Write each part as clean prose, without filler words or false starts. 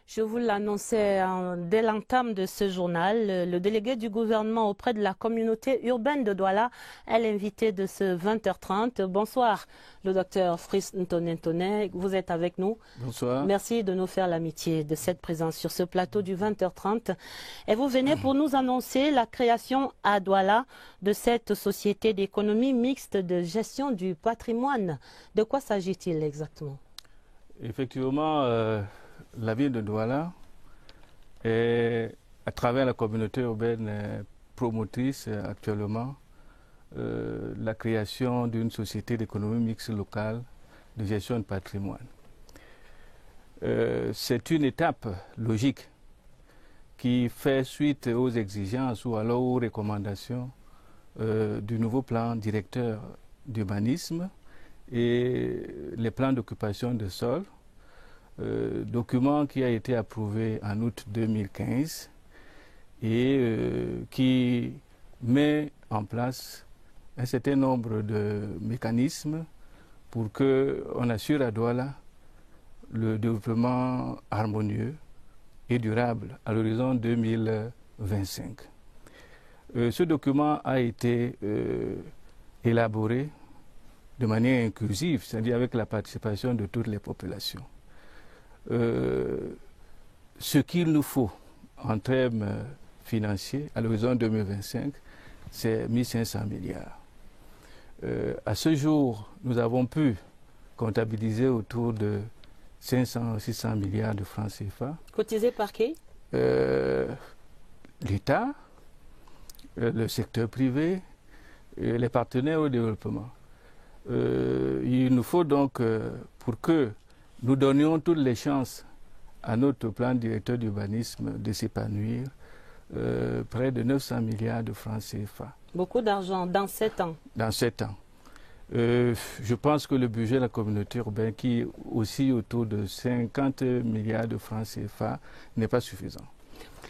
Je vous l'annonçais dès l'entame de ce journal, le délégué du gouvernement auprès de la communauté urbaine de Douala est l'invité de ce 20h30. Bonsoir, le docteur Friss Ntoné, vous êtes avec nous. Bonsoir. Merci de nous faire l'amitié de cette présence sur ce plateau du 20h30. Et vous venez pour nous annoncer la création à Douala de cette société d'économie mixte de gestion du patrimoine. De quoi s'agit-il exactement? Effectivement, la ville de Douala est, à travers la communauté urbaine, promotrice actuellement la création d'une société d'économie mixte locale de gestion de patrimoine. C'est une étape logique qui fait suite aux exigences ou alors aux recommandations du nouveau plan directeur d'urbanisme et les plans d'occupation de sol, document qui a été approuvé en août 2015 et qui met en place un certain nombre de mécanismes pour qu'on assure à Douala le développement harmonieux et durable à l'horizon 2025. Ce document a été élaboré de manière inclusive, c'est-à-dire avec la participation de toutes les populations. Ce qu'il nous faut en termes financiers à l'horizon 2025, c'est 1500 milliards. À ce jour, nous avons pu comptabiliser autour de 500-600 milliards de francs CFA. Cotisés par qui? L'État, le secteur privé, et les partenaires au développement. Il nous faut donc, pour que nous donnions toutes les chances à notre plan directeur d'urbanisme de s'épanouir, près de 900 milliards de francs CFA. Beaucoup d'argent dans 7 ans. Dans 7 ans. Je pense que le budget de la communauté urbaine, qui est aussi autour de 50 milliards de francs CFA, n'est pas suffisant.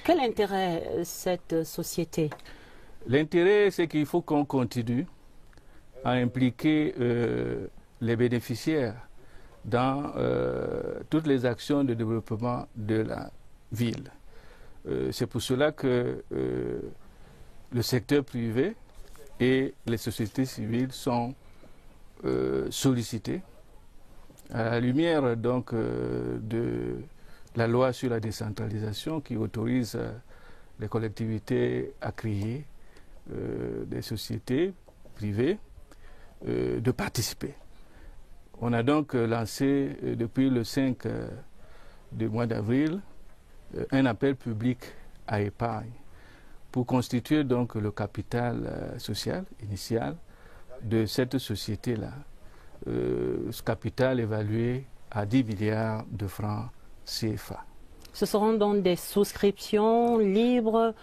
Quel intérêt cette société? L'intérêt, c'est qu'il faut qu'on continue à impliquer les bénéficiaires dans toutes les actions de développement de la ville. C'est pour cela que le secteur privé et les sociétés civiles sont sollicités à la lumière donc de la loi sur la décentralisation qui autorise les collectivités à créer des sociétés privées de participer. On a donc lancé depuis le 5 du mois d'avril un appel public à épargne pour constituer donc le capital social initial de cette société-là. Ce capital évalué à 10 milliards de francs CFA. Ce seront donc des souscriptions libres.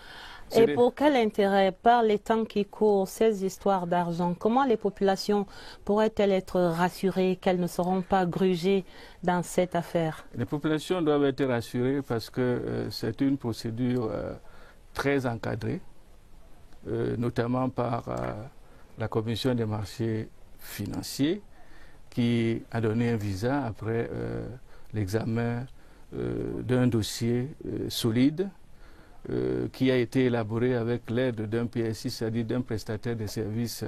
Et pour quel intérêt, par les temps qui courent, ces histoires d'argent, comment les populations pourraient-elles être rassurées qu'elles ne seront pas grugées dans cette affaire? Les populations doivent être rassurées parce que c'est une procédure très encadrée, notamment par la Commission des marchés financiers qui a donné un visa après l'examen d'un dossier solide qui a été élaboré avec l'aide d'un PSI, c'est-à-dire d'un prestataire de services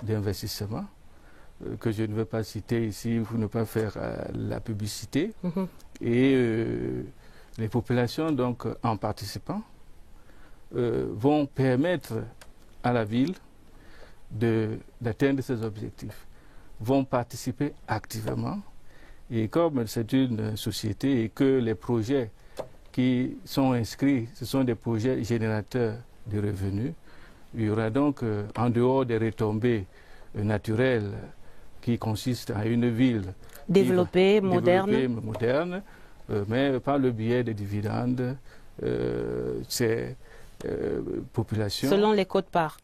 d'investissement, que je ne veux pas citer ici pour ne pas faire la publicité. Et les populations, donc, en participant, vont permettre à la ville d'atteindre ses objectifs, vont participer activement. Et comme c'est une société et que les projets qui sont inscrits, ce sont des projets générateurs de revenus. Il y aura donc, en dehors des retombées naturelles qui consistent à une ville développée, moderne, mais par le biais des dividendes, ces populations... Selon les quotes-parts.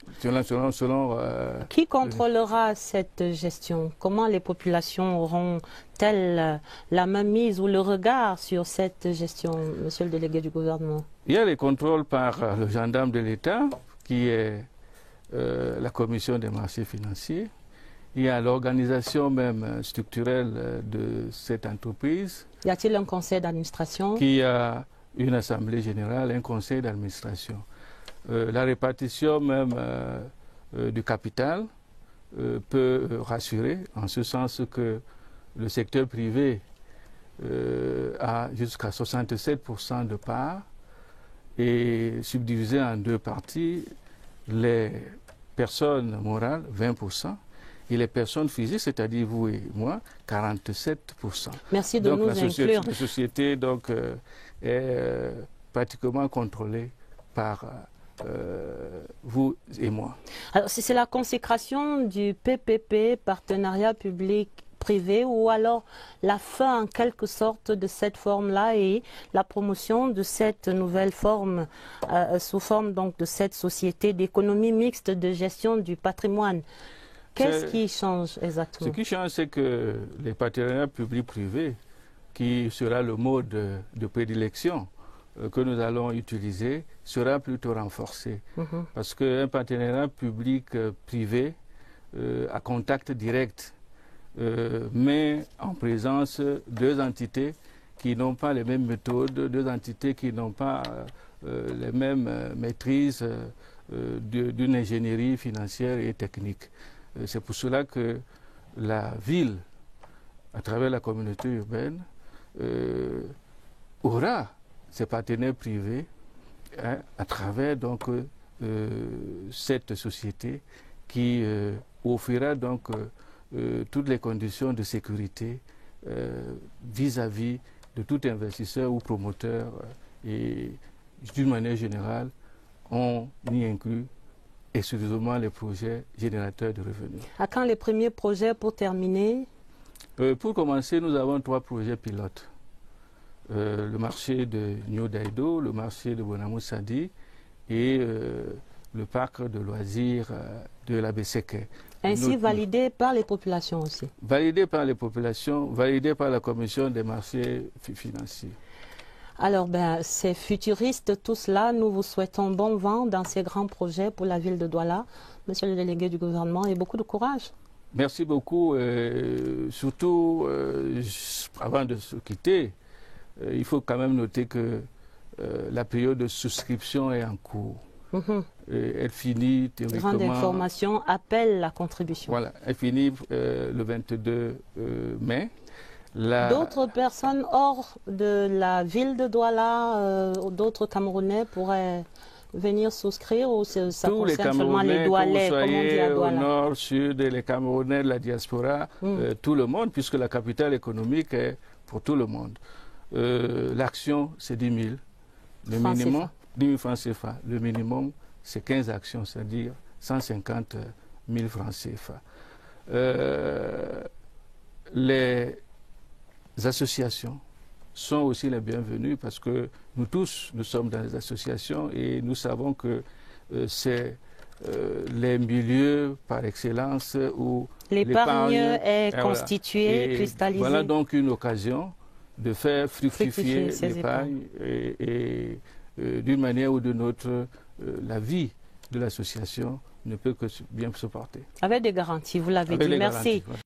Qui contrôlera cette gestion? Comment les populations auront-elles la mainmise ou le regard sur cette gestion, monsieur le délégué du gouvernement? Il y a les contrôles par le gendarme de l'État, qui est la commission des marchés financiers. Il y a l'organisation même structurelle de cette entreprise. Y a-t-il un conseil d'administration? Qui a une assemblée générale, un conseil d'administration. La répartition même du capital peut rassurer, en ce sens que le secteur privé a jusqu'à 67% de parts et subdivisé en deux parties, les personnes morales 20% et les personnes physiques, c'est-à-dire vous et moi, 47%. Merci de donc, nous inclure. La société donc, est pratiquement contrôlée par vous et moi. Alors, si c'est la consécration du PPP, partenariat public-privé, ou alors la fin en quelque sorte de cette forme-là et la promotion de cette nouvelle forme, sous forme donc de cette société d'économie mixte de gestion du patrimoine. Qu'est-ce qui change exactement? Ce qui change, c'est que les partenariats publics-privés, qui sera le mode de prédilection que nous allons utiliser, sera plutôt renforcé. Parce qu'un partenariat public-privé à contact direct met en présence deux entités qui n'ont pas les mêmes méthodes, deux entités qui n'ont pas les mêmes maîtrises d'une ingénierie financière et technique. C'est pour cela que la ville, à travers la communauté urbaine, aura ses partenaires privés à travers donc cette société qui offrira donc toutes les conditions de sécurité vis-à-vis de tout investisseur ou promoteur et d'une manière générale, on y inclut exclusivement les projets générateurs de revenus. À quand les premiers projets pour terminer? Pour commencer, nous avons 3 projets pilotes. Le marché de New Daido, le marché de Bonamou Sadi et le parc de loisirs de la Besseke. Ainsi validé par les populations aussi? Validé par les populations, validé par la commission des marchés financiers. Alors, c'est futuriste tout cela. Nous vous souhaitons bon vent dans ces grands projets pour la ville de Douala, monsieur le délégué du gouvernement, et beaucoup de courage. Merci beaucoup. Surtout, avant de se quitter, il faut quand même noter que la période de souscription est en cours. Elle finit théoriquement... Grande information, appelle la contribution. Voilà, elle finit le 22 mai. D'autres personnes hors de la ville de Douala, d'autres Camerounais pourraient venir souscrire ou ça concerne seulement les Doualais, comme on dit à Douala? Au nord, sud, les Camerounais de la diaspora, tout le monde, puisque la capitale économique est pour tout le monde. L'action, c'est 10 000. Le minimum, 10 000 francs CFA. Le minimum, c'est 15 actions, c'est-à-dire 150 000 francs CFA. Les associations sont aussi les bienvenues parce que nous tous, nous sommes dans les associations et nous savons que c'est les milieux par excellence où l'épargne est constituée, cristallisée. Voilà donc une occasion de faire fructifier l'épargne et d'une manière ou d'une autre, la vie de l'association ne peut que bien se porter. Avec des garanties, vous l'avez dit. Merci.